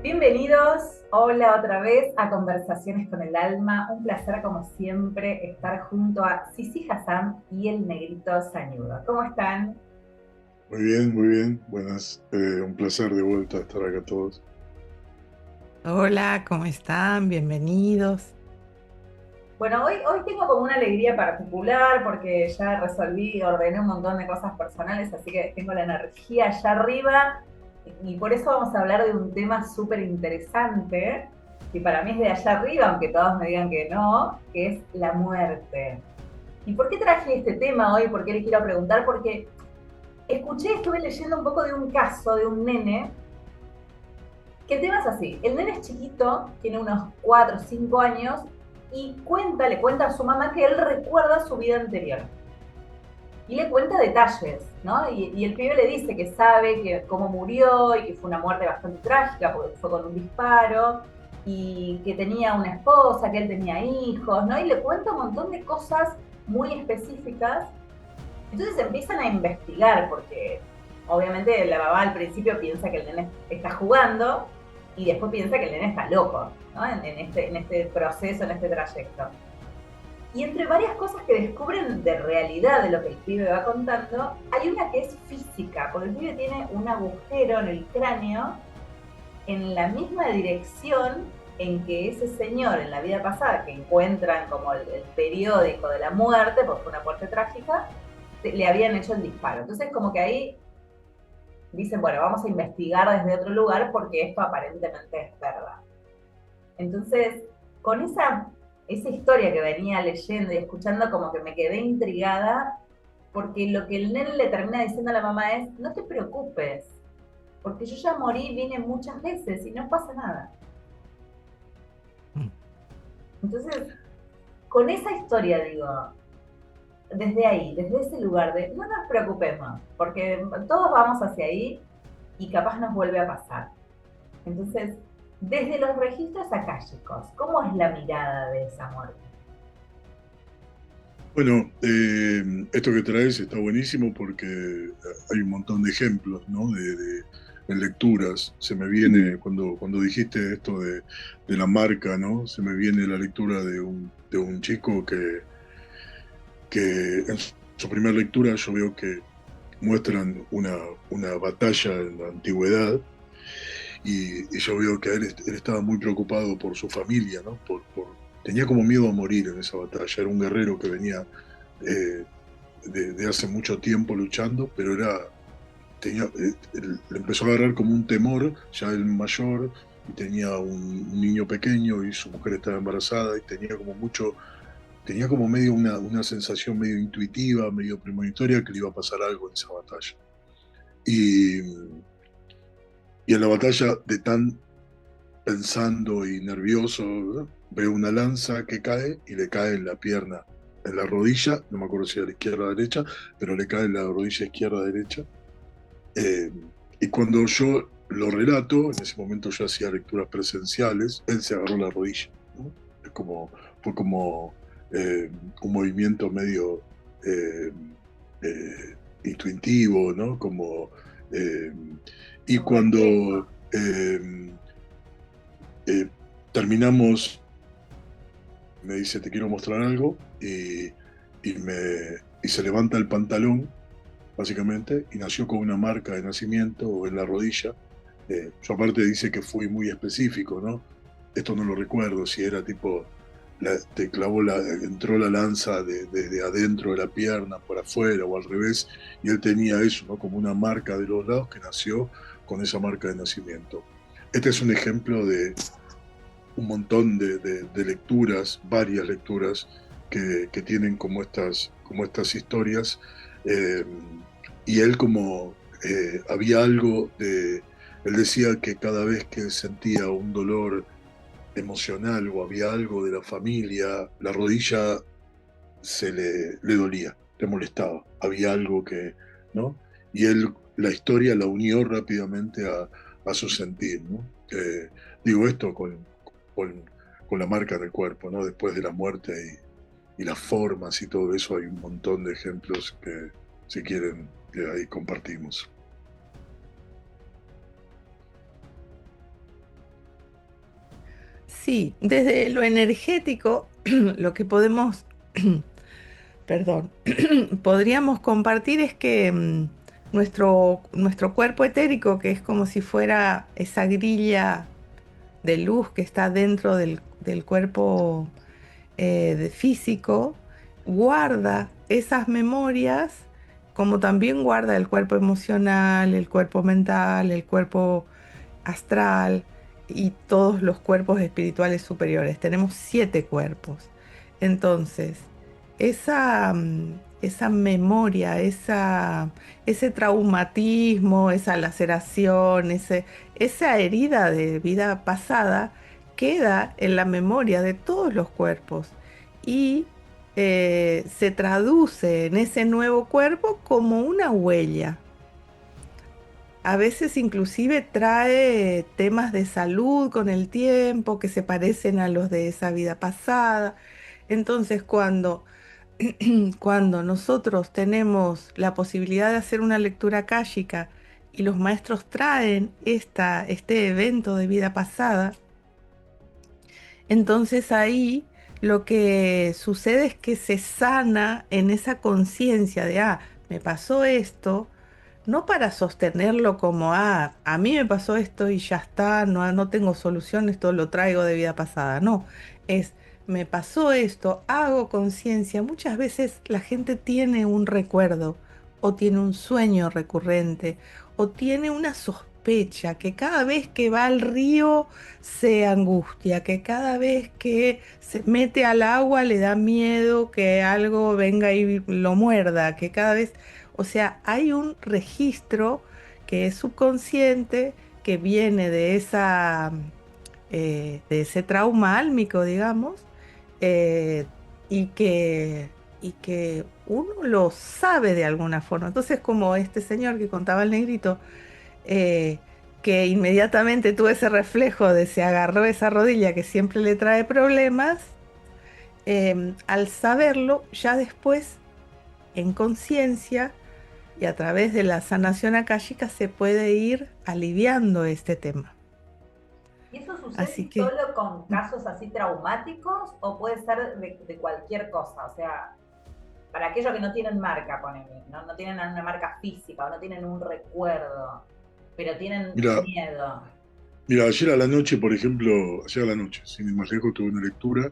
Bienvenidos, hola otra vez a Conversaciones con el Alma. Un placer, como siempre, estar junto a Sisi Hassan y el Negrito Sañudo. ¿Cómo están? Muy bien, muy bien. Buenas. Un placer de vuelta estar acá todos. Hola, ¿cómo están? Bienvenidos. Bueno, hoy tengo como una alegría particular porque ya resolví, ordené un montón de cosas personales, así que tengo la energía allá arriba y por eso vamos a hablar de un tema súper interesante, que para mí es de allá arriba, aunque todos me digan que no, que es la muerte. ¿Y por qué traje este tema hoy? ¿Por qué le quiero preguntar? Porque estuve leyendo un poco de un caso de un nene, que el tema es así, el nene es chiquito, tiene unos 4 o 5 años, y le cuenta a su mamá que él recuerda su vida anterior. Y le cuenta detalles, ¿no? Y el pibe le dice que sabe que cómo murió y que fue una muerte bastante trágica porque fue con un disparo y que tenía una esposa, que él tenía hijos, ¿no? Y le cuenta un montón de cosas muy específicas. Entonces empiezan a investigar porque obviamente la mamá al principio piensa que el nene está jugando y después piensa que el nene está loco, ¿no? En este proceso, en este trayecto. Y entre varias cosas que descubren de realidad de lo que el pibe va contando, hay una que es física, porque el pibe tiene un agujero en el cráneo en la misma dirección en que ese señor en la vida pasada, que encuentran como el periódico de la muerte, porque fue una muerte trágica, le habían hecho el disparo. Entonces, como que ahí dicen, bueno, vamos a investigar desde otro lugar porque esto aparentemente es verdad. Entonces, con esa historia que venía leyendo y escuchando, como que me quedé intrigada, porque lo que el nene le termina diciendo a la mamá es, no te preocupes, porque yo ya morí, vine muchas veces y no pasa nada. Mm. Entonces, con esa historia, digo, desde ahí, desde ese lugar de no nos preocupemos, porque todos vamos hacia ahí y capaz nos vuelve a pasar. Entonces, desde los registros akáshicos, ¿cómo es la mirada de esa muerte? Bueno, esto que traes está buenísimo porque hay un montón de ejemplos, ¿no? En lecturas. Se me viene, cuando dijiste esto de la marca, ¿no? Se me viene la lectura de un chico que en su primera lectura yo veo que muestran una batalla en la antigüedad. Y yo veo que él estaba muy preocupado por su familia, ¿no? Tenía como miedo a morir en esa batalla. Era un guerrero que venía eh, de hace mucho tiempo luchando, pero le empezó a agarrar como un temor, ya el mayor, y tenía un niño pequeño y su mujer estaba embarazada y tenía como medio una sensación medio intuitiva, medio premonitoria que le iba a pasar algo en esa batalla. Y, y en la batalla de tan pensando y nervioso, ¿verdad? Veo una lanza que cae y le cae en la pierna, en la rodilla, no me acuerdo si era la izquierda o derecha, pero le cae en la rodilla izquierda derecha. Eh, y cuando yo lo relato, en ese momento yo hacía lecturas presenciales, él se agarró la rodilla, ¿no? Es como, fue como un movimiento medio eh, intuitivo, ¿no? Eh, y cuando eh, terminamos, me dice, te quiero mostrar algo, y se levanta el pantalón, básicamente, y nació con una marca de nacimiento en la rodilla. Yo aparte dice que fui muy específico, ¿no? Esto no lo recuerdo, si era tipo, te clavó entró la lanza de adentro de la pierna, por afuera o al revés, y él tenía eso, ¿no? Como una marca de los lados que nació con esa marca de nacimiento. Este es un ejemplo de un montón de lecturas, varias lecturas que tienen como estas historias. eh, y él había algo él decía que cada vez que sentía un dolor emocional o había algo de la familia, la rodilla le dolía, le molestaba, había algo ¿no? Y él la historia la unió rápidamente a su sentir, ¿no? Digo esto con, con la marca del cuerpo, ¿no? Después de la muerte y las formas y todo eso, hay un montón de ejemplos que, si quieren, ahí compartimos. Sí, desde lo energético, lo que podemos, perdón, podríamos compartir es que nuestro cuerpo etérico, que es como si fuera esa grilla de luz que está dentro del cuerpo físico, guarda esas memorias, como también guarda el cuerpo emocional, el cuerpo mental, el cuerpo astral y todos los cuerpos espirituales superiores. Tenemos 7 cuerpos. Entonces, esa memoria, ese traumatismo, esa laceración, esa herida de vida pasada, queda en la memoria de todos los cuerpos y se traduce en ese nuevo cuerpo como una huella. A veces inclusive trae temas de salud con el tiempo que se parecen a los de esa vida pasada. Entonces, cuando nosotros tenemos la posibilidad de hacer una lectura akáshica y los maestros traen este evento de vida pasada, entonces ahí lo que sucede es que se sana en esa conciencia de, me pasó esto, no para sostenerlo como, a mí me pasó esto y ya está, no tengo solución, esto lo traigo de vida pasada. No, es, me pasó esto, hago conciencia. Muchas veces la gente tiene un recuerdo o tiene un sueño recurrente o tiene una sospecha que cada vez que va al río se angustia, que cada vez que se mete al agua le da miedo que algo venga y lo muerda, que cada vez... O sea, hay un registro que es subconsciente, que viene de ese trauma álmico, digamos, eh, y que, y que uno lo sabe de alguna forma. Entonces, como este señor que contaba el negrito, eh, que inmediatamente tuvo ese reflejo de se agarró esa rodilla que siempre le trae problemas, al saberlo, ya después, en conciencia, y a través de la sanación akáshica se puede ir aliviando este tema. ¿Y eso sucede Así que solo con casos así traumáticos o puede ser de cualquier cosa? O sea, para aquellos que no tienen marca, ponele, ¿no? No tienen una marca física o no tienen un recuerdo, pero tienen Mira, miedo. mira, ayer a la noche, por ejemplo, ayer a la noche, sin ir más lejos, tuve una lectura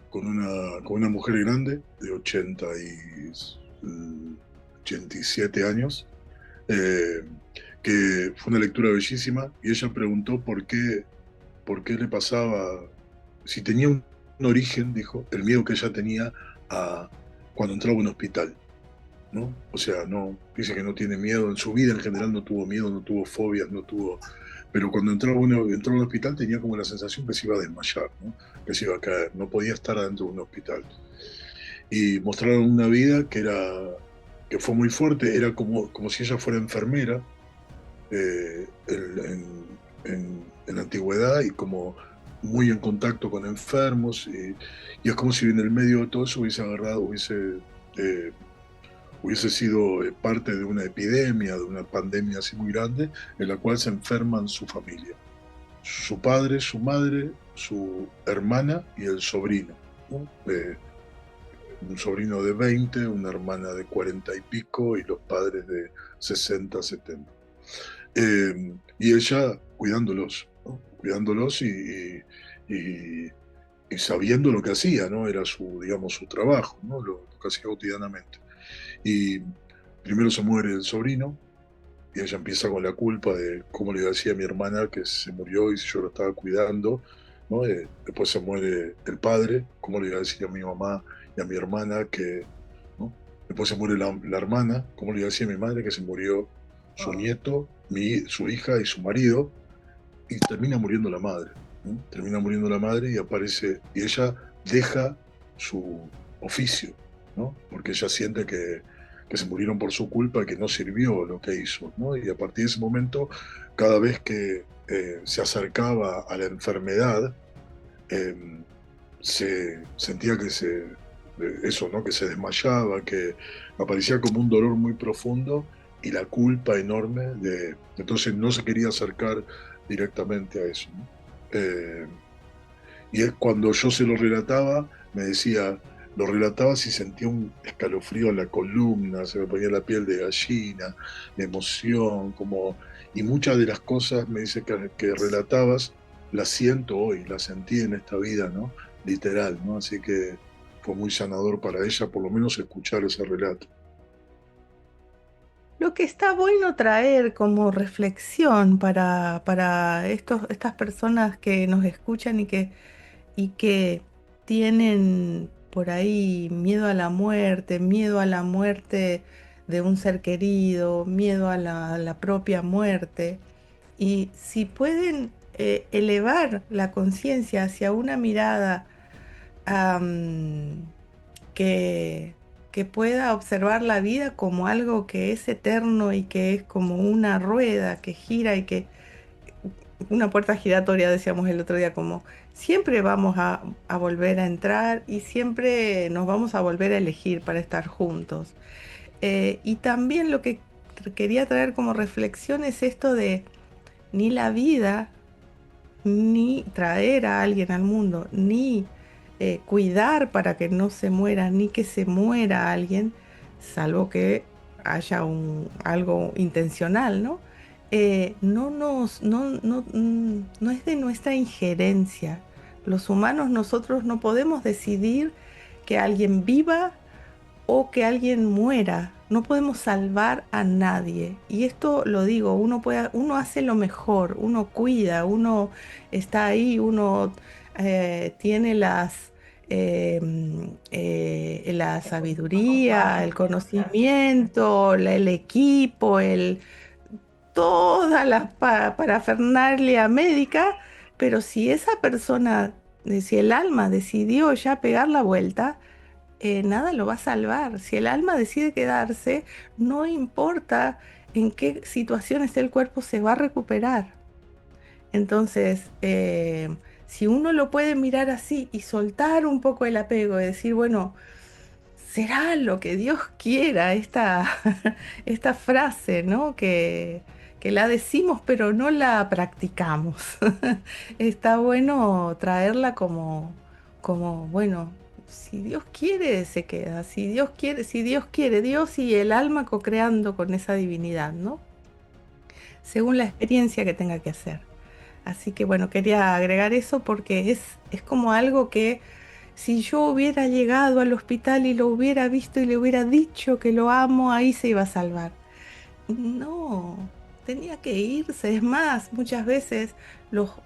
con una mujer grande de 87 años, eh, que fue una lectura bellísima, y ella preguntó por qué le pasaba, si tenía un origen, dijo, el miedo que ella tenía a cuando entraba a un hospital, ¿no? O sea, no, dice que no tiene miedo, en su vida en general no tuvo miedo, no tuvo fobias, no tuvo... Pero cuando entró a un hospital tenía como la sensación que se iba a desmayar, ¿no? Que se iba a caer, no podía estar adentro de un hospital. Y mostraron una vida que fue muy fuerte, era como si ella fuera enfermera, en la antigüedad, y como muy en contacto con enfermos, y es como si en el medio de todo eso eh, hubiese sido parte de una epidemia, de una pandemia así muy grande, en la cual se enferman su familia, su padre, su madre, su hermana y el sobrino, ¿no? Un sobrino de 20, una hermana de 40 y pico, y los padres de 60, 70. Y ella cuidándolos, ¿no? Cuidándolos y, y sabiendo lo que hacía, ¿no? Era digamos, su trabajo, ¿no? Lo que hacía cotidianamente. Y primero se muere el sobrino, y ella empieza con la culpa de cómo le decía a mi hermana que se murió y si yo lo estaba cuidando, ¿no? Después se muere el padre, cómo le decía a mi mamá y a mi hermana que, ¿no? Después se muere la hermana, cómo le decía a mi madre que se murió su Oh, nieto, su hija y su marido, y termina muriendo la madre, ¿no? Termina muriendo la madre y aparece, y ella deja su oficio, ¿no? Porque ella siente que se murieron por su culpa, que no sirvió lo que hizo, ¿no? Y a partir de ese momento, cada vez que se acercaba a la enfermedad, eh, se sentía eso, ¿no? Que se desmayaba, que aparecía como un dolor muy profundo y la culpa enorme entonces no se quería acercar directamente a eso, ¿no? Y él, cuando yo se lo relataba, me decía, lo relataba si sentía un escalofrío en la columna, se me ponía la piel de gallina, de emoción, como, y muchas de las cosas me dice que relatabas, las siento hoy, las sentí en esta vida, ¿no? Literal, ¿no? Así que fue muy sanador para ella, por lo menos escuchar ese relato. Lo que está bueno traer como reflexión para estas personas que nos escuchan y que tienen por ahí miedo a la muerte de un ser querido, miedo a la propia muerte. Y si pueden elevar la conciencia hacia una mirada am, que, que pueda observar la vida como algo que es eterno y que es como una rueda que gira y que una puerta giratoria, decíamos el otro día, como siempre vamos a volver a entrar y siempre nos vamos a volver a elegir para estar juntos. Y también lo que quería traer como reflexión es esto de ni la vida, ni traer a alguien al mundo, ni cuidar para que no se muera, ni que se muera alguien, salvo que haya algo intencional, ¿no? No es de nuestra injerencia. Los humanos, nosotros no podemos decidir que alguien viva o que alguien muera. No podemos salvar a nadie. Y esto lo digo, uno hace lo mejor, uno cuida, uno está ahí, uno tiene la Recursos sabiduría, el humanos, claro. conocimiento, el equipo, toda la parafernalia médica, pero si esa persona, si el alma decidió ya pegar la vuelta, nada lo va a salvar. Si el alma decide quedarse, no importa en qué situación esté el cuerpo, se va a recuperar. Entonces, si uno lo puede mirar así y soltar un poco el apego y decir, bueno, será lo que Dios quiera, esta frase, ¿no? Que la decimos pero no la practicamos. Está bueno traerla como, bueno, si Dios quiere, se queda. Si Dios quiere, Dios y el alma co-creando con esa divinidad, ¿no? Según la experiencia que tenga que hacer. Así que bueno, quería agregar eso porque es como algo que si yo hubiera llegado al hospital y lo hubiera visto y le hubiera dicho que lo amo, ahí se iba a salvar. No, tenía que irse. Es más, muchas veces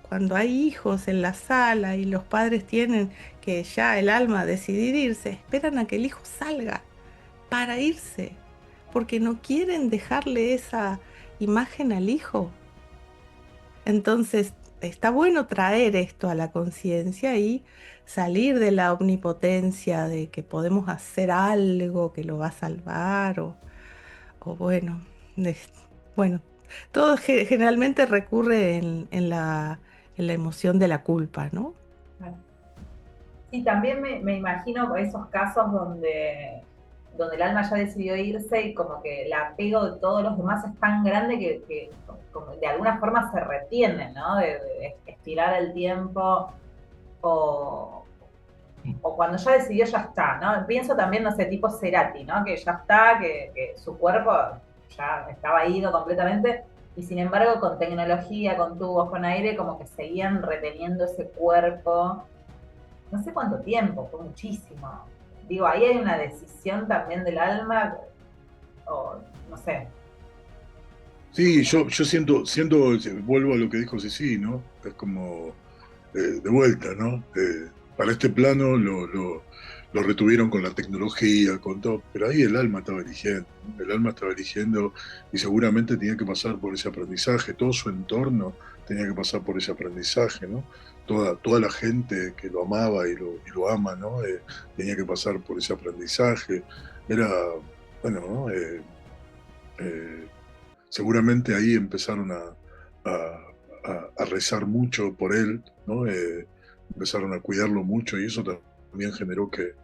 cuando hay hijos en la sala y los padres tienen que ya el alma decidir irse, esperan a que el hijo salga para irse, porque no quieren dejarle esa imagen al hijo. Entonces, está bueno traer esto a la conciencia y salir de la omnipotencia de que podemos hacer algo que lo va a salvar o bueno, es- bueno, todo generalmente recurre en la emoción de la culpa, ¿no? Claro. Sí, también me imagino esos casos donde el alma ya decidió irse y como que el apego de todos los demás es tan grande que como de alguna forma se retiene, ¿no? De estirar el tiempo o, o cuando ya decidió ya está, ¿no? Pienso también, no sé, tipo Cerati, ¿no? Que ya está, que su cuerpo ya estaba ido completamente y sin embargo con tecnología, con tubos, con aire, como que seguían reteniendo ese cuerpo no sé cuánto tiempo, fue muchísimo. Digo, ahí hay una decisión también del alma, o no sé, Sí, yo vuelvo a lo que dijo Ceci, ¿no? Es como de vuelta, ¿no? Para este plano lo retuvieron con la tecnología, con todo, pero ahí el alma estaba eligiendo, ¿no? El alma estaba eligiendo y seguramente tenía que pasar por ese aprendizaje, todo su entorno tenía que pasar por ese aprendizaje, ¿no? Toda la gente que lo amaba y lo ama, ¿no? Tenía que pasar por ese aprendizaje. Era, bueno, ¿no? Eh, Seguramente ahí empezaron a rezar mucho por él, ¿no? Empezaron a cuidarlo mucho y eso también generó que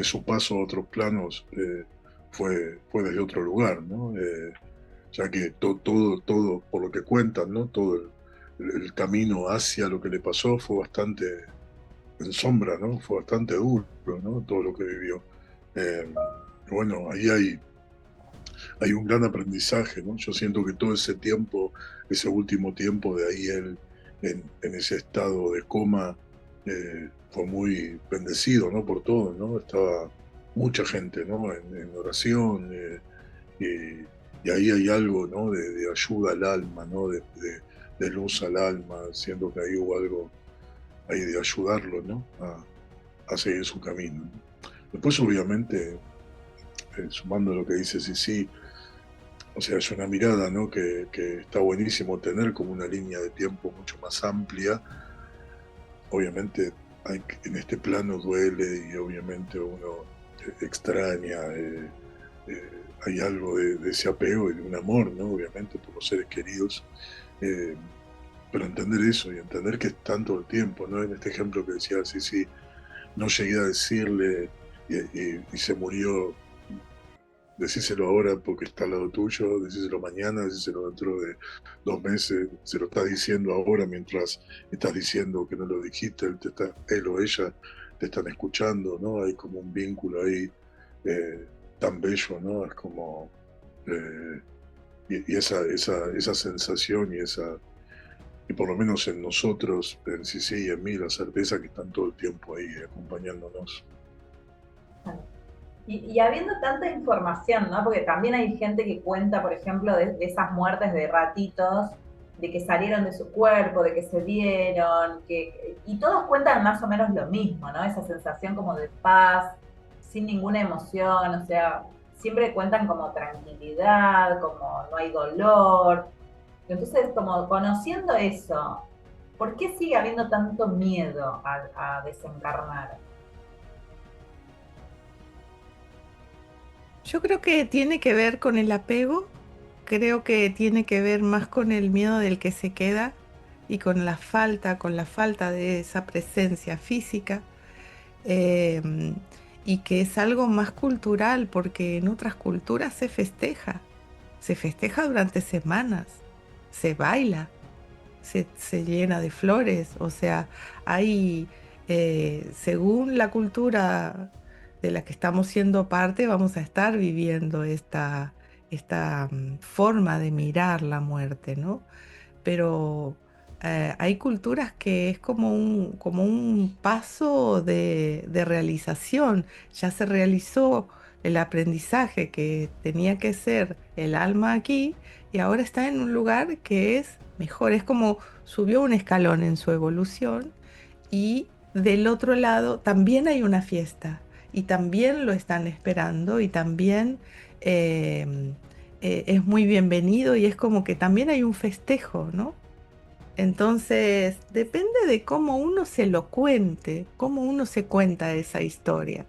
su paso a otros planos fue desde otro lugar, ¿no? Ya que todo, por lo que cuentan, ¿no? Todo el camino hacia lo que le pasó fue bastante, en sombra, ¿no? Fue bastante duro, ¿no? Todo lo que vivió. Eh, bueno, ahí hay un gran aprendizaje, ¿no? Yo siento que todo ese tiempo, ese último tiempo de ahí él en ese estado de coma, fue muy bendecido, ¿no? Por todo, ¿no? Estaba mucha gente, ¿no? En oración, y ahí hay algo, ¿no? De ayuda al alma, ¿no? De luz al alma, siento que ahí hubo algo ahí de ayudarlo, ¿no? A seguir su camino, ¿no? Después, obviamente, sumando lo que dice Sisi, o sea, es una mirada, ¿no? Que está buenísimo tener como una línea de tiempo mucho más amplia. Obviamente, en este plano duele y obviamente uno extraña, hay algo de ese apego y de un amor, ¿no? Obviamente, por los seres queridos. eh, pero entender eso y entender que están todo el tiempo, ¿no? En este ejemplo que decía, sí, sí, no llegué a decirle y se murió. Decíselo ahora porque está al lado tuyo, decíselo mañana, decíselo dentro de 2 meses, se lo estás diciendo ahora mientras estás diciendo que no lo dijiste, él o ella te están escuchando, ¿no? Hay como un vínculo ahí eh, tan bello, ¿no? Es como, eh, y esa sensación y por lo menos en nosotros, en Sisi y en mí, la certeza que están todo el tiempo ahí acompañándonos. Y habiendo tanta información, ¿no? Porque también hay gente que cuenta, por ejemplo, de esas muertes de ratitos, de que salieron de su cuerpo, de que se dieron, y todos cuentan más o menos lo mismo, ¿no? Esa sensación como de paz, sin ninguna emoción, o sea, siempre cuentan como tranquilidad, como no hay dolor. Entonces, como conociendo eso, ¿por qué sigue habiendo tanto miedo a desencarnar? Yo creo que tiene que ver con el apego, creo que tiene que ver más con el miedo del que se queda y con la falta de esa presencia física, em, y que es algo más cultural, porque en otras culturas se festeja durante semanas, se baila, se llena de flores, o sea, hay, según la cultura de la que estamos siendo parte, vamos a estar viviendo esta forma de mirar la muerte, ¿no? Pero hay culturas que es como un paso de realización. Ya se realizó el aprendizaje que tenía que ser el alma aquí y ahora está en un lugar que es mejor. Es como subió un escalón en su evolución y del otro lado también hay una fiesta y también lo están esperando y también es muy bienvenido y es como que también hay un festejo, ¿no? Entonces, depende de cómo uno se lo cuente, cómo uno se cuenta esa historia.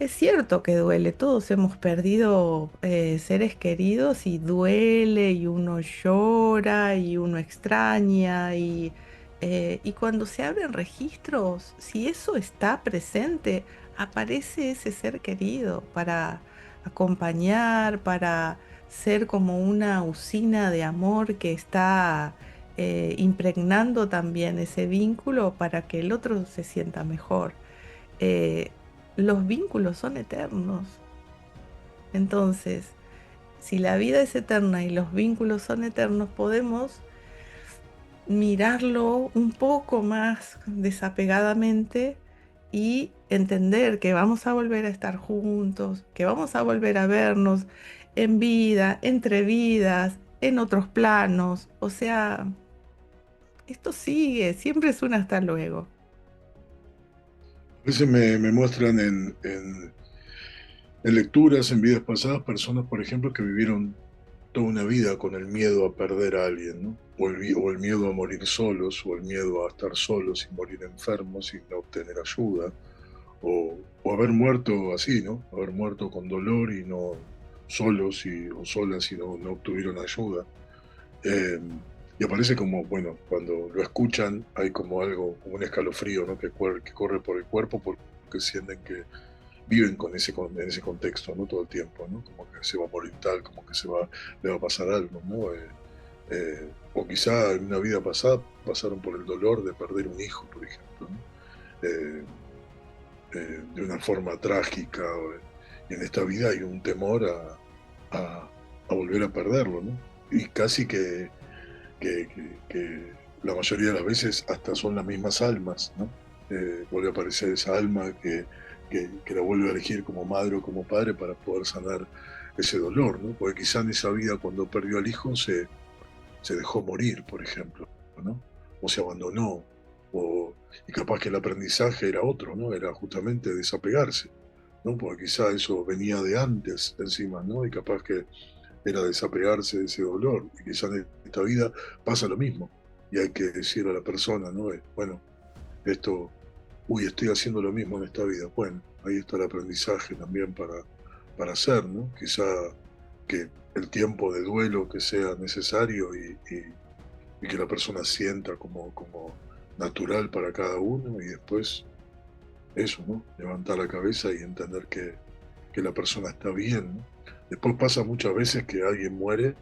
Es cierto que duele, todos hemos perdido seres queridos y duele y uno llora y uno extraña y cuando se abren registros, si eso está presente, aparece ese ser querido para acompañar, para ser como una usina de amor que está impregnando también ese vínculo para que el otro se sienta mejor. Eh, los vínculos son eternos. Entonces, si la vida es eterna y los vínculos son eternos, podemos mirarlo un poco más desapegadamente y entender que vamos a volver a estar juntos, que vamos a volver a vernos en vida, entre vidas, en otros planos. O sea, esto sigue, siempre es un hasta luego. A veces me muestran en lecturas, en vidas pasadas, personas, por ejemplo, que vivieron toda una vida con el miedo a perder a alguien, ¿no? O el miedo a morir solos, o el miedo a estar solos y morir enfermos y no obtener ayuda, o haber muerto así, ¿no? Haber muerto con dolor y no solos o solas y no obtuvieron ayuda. Eh, y aparece como, bueno, cuando lo escuchan hay como algo, como un escalofrío, ¿no? Que corre por el cuerpo porque sienten que viven en ese contexto, ¿no? Todo el tiempo, ¿no? Como que se va a morir tal, como que le va a pasar algo, ¿no? O quizá en una vida pasada pasaron por el dolor de perder un hijo, por ejemplo, ¿no? eh, de una forma trágica, y en esta vida hay un temor a volver a perderlo, ¿no? Y casi que la mayoría de las veces hasta son las mismas almas, ¿no? Vuelve a aparecer esa alma que la vuelve a elegir como madre o como padre para poder sanar ese dolor, ¿no? Porque quizá en esa vida cuando perdió al hijo se dejó morir, por ejemplo, ¿no? O se abandonó, y capaz que el aprendizaje era otro, ¿no? Era justamente desapegarse, ¿no? Porque quizá eso venía de antes encima, ¿no? Y capaz que era desapegarse de ese dolor. Y quizá en esta vida pasa lo mismo. Y hay que decir a la persona, ¿no? Bueno, esto, uy, estoy haciendo lo mismo en esta vida. Bueno, ahí está el aprendizaje también para hacer, ¿no? Quizá que el tiempo de duelo que sea necesario y que la persona sienta como natural para cada uno y después eso, ¿no? Levantar la cabeza y entender que la persona está bien, ¿no? Después pasa muchas veces que alguien muere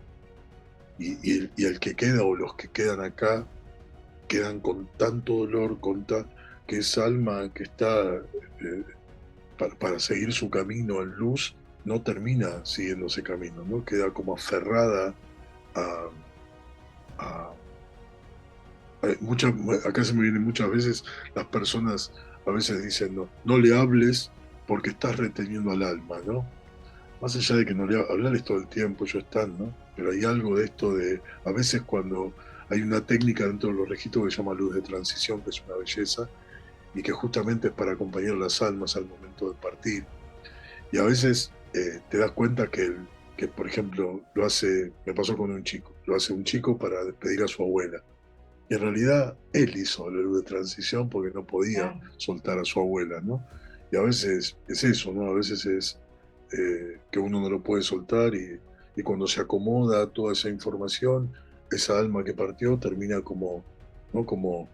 y el que queda o los que quedan acá quedan con tanto dolor, que esa alma que está para seguir su camino en luz no termina siguiendo ese camino, ¿no? Queda como aferrada a, a, acá se me vienen muchas veces las personas, a veces dicen, no, no le hables porque estás reteniendo al alma, ¿no? Más allá de que no le hablarles todo el tiempo, ellos están, ¿no? Pero hay algo de esto a veces cuando hay una técnica dentro de los registros que se llama luz de transición, que es una belleza, y que justamente es para acompañar las almas al momento de partir. Y a veces te das cuenta que, por ejemplo, me pasó con un chico, lo hace un chico para despedir a su abuela. Y en realidad él hizo la luz de transición porque no podía Claro. soltar a su abuela, ¿no? Y a veces es eso, ¿no? A veces es que uno no lo puede soltar y cuando se acomoda toda esa información, esa alma que partió termina como, ¿no? Como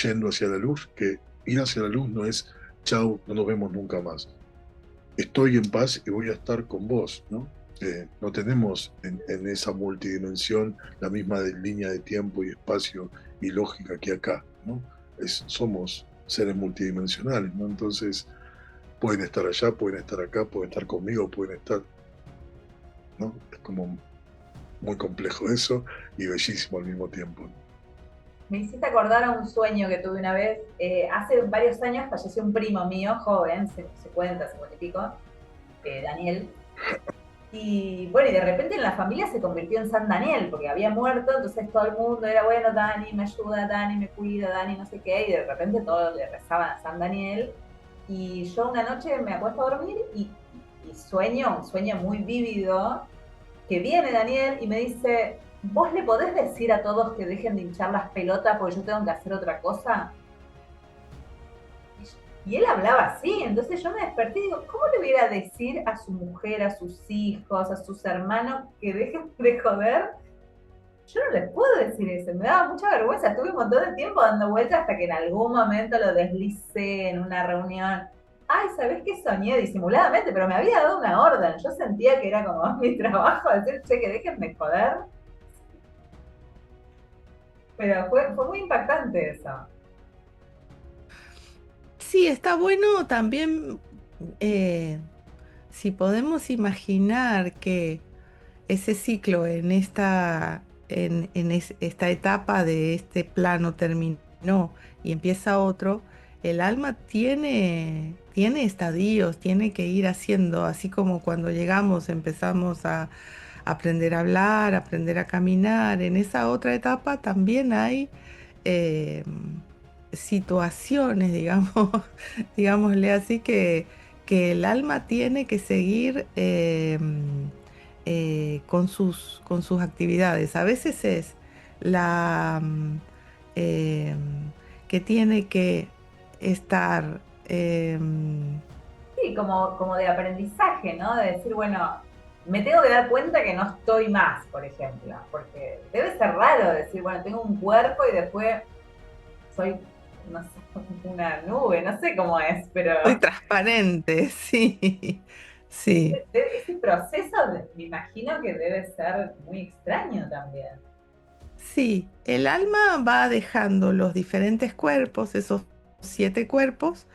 yendo hacia la luz, que ir hacia la luz no es, chau, no nos vemos nunca más. Estoy en paz y voy a estar con vos, ¿no? No tenemos en esa multidimensión la misma línea de tiempo y espacio y lógica que acá, ¿no? Somos seres multidimensionales, ¿no? Entonces pueden estar allá, pueden estar acá, pueden estar conmigo, pueden estar, ¿no? Es como muy complejo eso y bellísimo al mismo tiempo, ¿no? Me hiciste acordar a un sueño que tuve una vez. Hace varios años falleció un primo mío, joven, 50, 50 y pico, Daniel. Y bueno, y de repente en la familia se convirtió en San Daniel, porque había muerto, entonces todo el mundo era, bueno, Dani me ayuda, Dani me cuida, Dani no sé qué, y de repente todos le rezaban a San Daniel. Y yo una noche me acuesto a dormir y sueño, un sueño muy vívido, que viene Daniel y me dice, ¿vos le podés decir a todos que dejen de hinchar las pelotas porque yo tengo que hacer otra cosa? Y él hablaba así, entonces yo me desperté y digo, ¿cómo le voy a ir a decir a su mujer, a sus hijos, a sus hermanos que dejen de joder? Yo no les puedo decir eso, me daba mucha vergüenza, estuve un montón de tiempo dando vueltas hasta que en algún momento lo deslicé en una reunión. Ay, ¿sabés qué soñé? Disimuladamente, pero me había dado una orden, yo sentía que era como mi trabajo decir, che, que dejen de joder, pero fue muy impactante eso. Sí, está bueno también eh, si podemos imaginar que ese ciclo esta etapa de este plano terminó y empieza otro, el alma tiene estadios, tiene que ir haciendo, así como cuando llegamos empezamos a aprender a hablar, aprender a caminar, en esa otra etapa también hay eh, situaciones, digamos, digámosle así, que el alma tiene que seguir con sus actividades. A veces es la eh, que tiene que estar, Sí, como de aprendizaje, ¿no? De decir, bueno, me tengo que dar cuenta que no estoy más, por ejemplo, porque debe ser raro decir, bueno, tengo un cuerpo y después soy, no sé, una nube, no sé cómo es, pero soy transparente, sí, sí. ese proceso me imagino que debe ser muy extraño también. Sí, el alma va dejando los diferentes cuerpos, esos 7 cuerpos,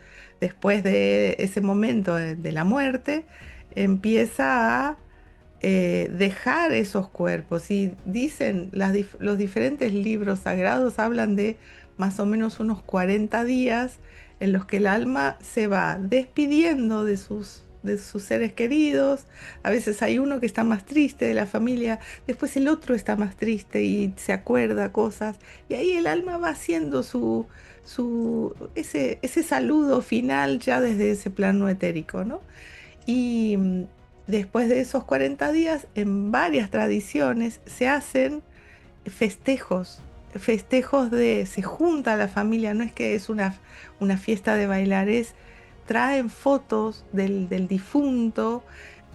después de ese momento de la muerte, empieza a dejar esos cuerpos. Y dicen, los diferentes libros sagrados hablan de más o menos unos 40 días en los que el alma se va despidiendo de sus seres queridos. A veces hay uno que está más triste de la familia, después el otro está más triste y se acuerda cosas. Y ahí el alma va haciendo ese saludo final ya desde ese plano etérico, ¿no? Y después de esos 40 días, en varias tradiciones se hacen festejos, se junta la familia, no es que es una fiesta de bailar, traen fotos del difunto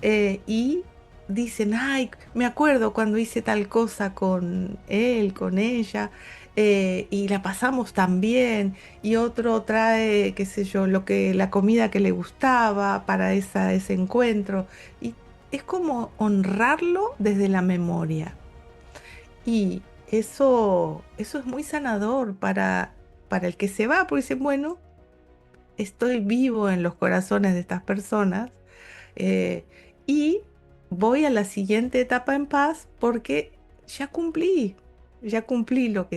y dicen, ay, me acuerdo cuando hice tal cosa con él, con ella, y la pasamos tan bien, y otro trae, qué sé yo, la comida que le gustaba para ese encuentro, y es como honrarlo desde la memoria. Y eso es muy sanador para el que se va, porque dicen, bueno, estoy vivo en los corazones de estas personas eh, y voy a la siguiente etapa en paz porque ya cumplí lo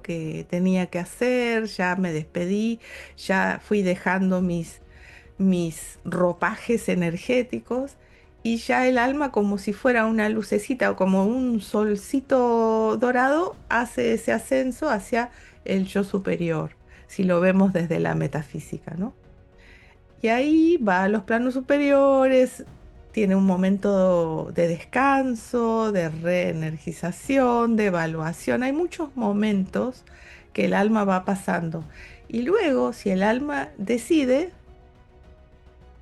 que tenía que hacer, ya me despedí, ya fui dejando mis ropajes energéticos y ya el alma como si fuera una lucecita o como un solcito dorado hace ese ascenso hacia el yo superior, si lo vemos desde la metafísica, ¿no? Y ahí va a los planos superiores, tiene un momento de descanso, de reenergización, de evaluación. Hay muchos momentos que el alma va pasando. Y luego, si el alma decide,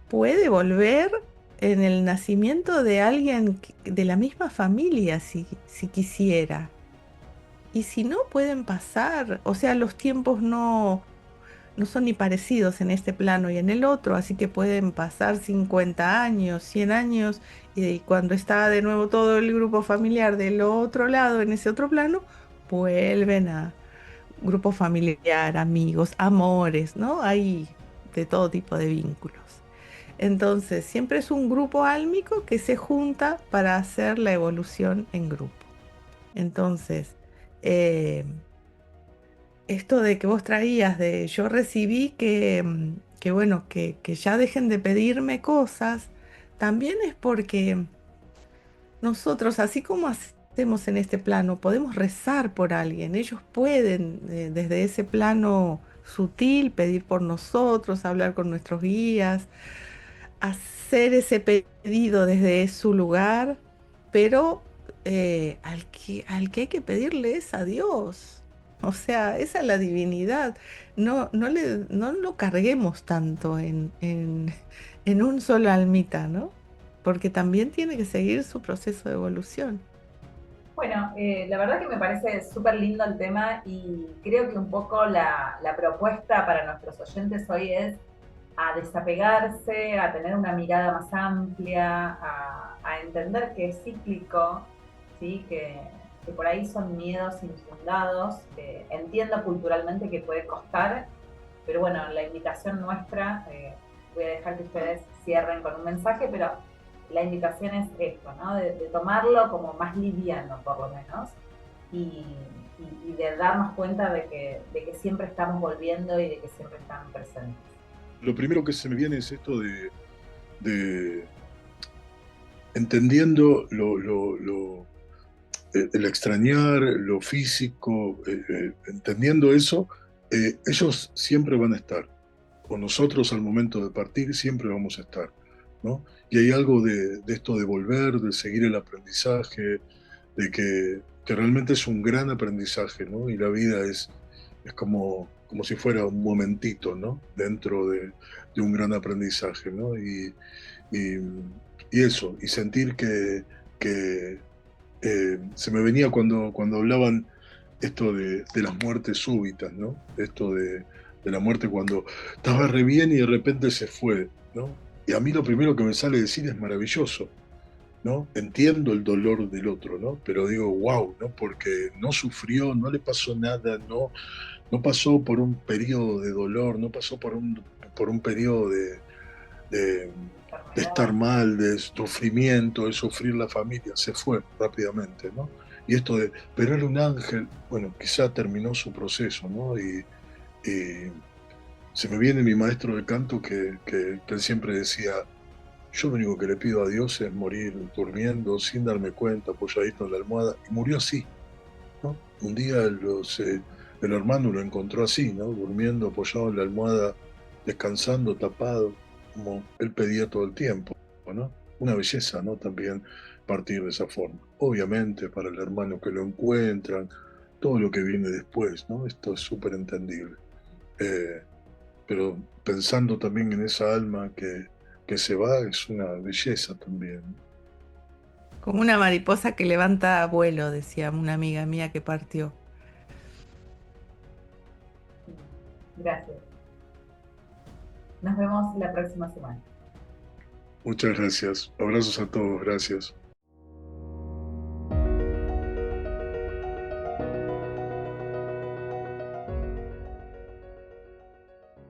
puede volver en el nacimiento de alguien de la misma familia, si quisiera. Y si no, pueden pasar. O sea, los tiempos no son ni parecidos en este plano y en el otro, así que pueden pasar 50 años, 100 años, y cuando está de nuevo todo el grupo familiar del otro lado, en ese otro plano, vuelven a grupo familiar, amigos, amores, ¿no? Hay de todo tipo de vínculos. Entonces, siempre es un grupo álmico que se junta para hacer la evolución en grupo. Entonces, eh, esto de que vos traías, de yo recibí que bueno, que ya dejen de pedirme cosas, también es porque nosotros, así como hacemos en este plano, podemos rezar por alguien. Ellos pueden, desde ese plano sutil, pedir por nosotros, hablar con nuestros guías, hacer ese pedido desde su lugar, pero al que hay que pedirle es a Dios. O sea, esa es la divinidad. No lo carguemos tanto en un solo almita, ¿no? Porque también tiene que seguir su proceso de evolución. Bueno, la verdad que me parece súper lindo el tema y creo que un poco la propuesta para nuestros oyentes hoy es a desapegarse, a tener una mirada más amplia, a entender que es cíclico, ¿sí? Que por ahí son miedos infundados. Entiendo culturalmente que puede costar, pero bueno, la invitación nuestra, voy a dejar que ustedes cierren con un mensaje, pero la invitación es esto, ¿no? De tomarlo como más liviano, por lo menos, y, y de darnos cuenta de que siempre estamos volviendo y de que siempre están presentes. Lo primero que se me viene es esto de entendiendo el extrañar, lo físico, entendiendo eso, ellos siempre van a estar. O nosotros al momento de partir siempre vamos a estar, ¿no? Y hay algo de esto de volver, de seguir el aprendizaje, de que realmente es un gran aprendizaje, ¿no? Y la vida es como si fuera un momentito, ¿no? Dentro de un gran aprendizaje, ¿no? Y, y eso, y sentir que se me venía cuando hablaban esto de las muertes súbitas, ¿no? Esto de la muerte cuando estaba re bien y de repente se fue, ¿no? Y a mí lo primero que me sale decir es maravilloso, ¿no? Entiendo el dolor del otro, ¿no? Pero digo, wow, ¿no? Porque no sufrió, no le pasó nada, no pasó por un periodo de dolor, no pasó por un periodo de, de estar enfermedad. mal, de sufrimiento, de sufrir la familia, se fue rápidamente, ¿no? Y esto de, pero era un ángel, bueno, quizá terminó su proceso, ¿no? Y se me viene mi maestro de canto que él siempre decía, yo lo único que le pido a Dios es morir durmiendo sin darme cuenta, apoyadito en la almohada, y murió así, ¿no? Un día el hermano lo encontró así, ¿no? Durmiendo apoyado en la almohada, descansando, tapado, como él pedía todo el tiempo, ¿no? Una belleza, ¿no? También partir de esa forma. Obviamente, para el hermano que lo encuentran, todo lo que viene después, ¿no? Esto es súper entendible. Eh, pero pensando también en esa alma que se va, es una belleza también, ¿no? Como una mariposa que levanta vuelo, decía una amiga mía que partió. Gracias. Nos vemos la próxima semana. Muchas gracias. Abrazos a todos, gracias.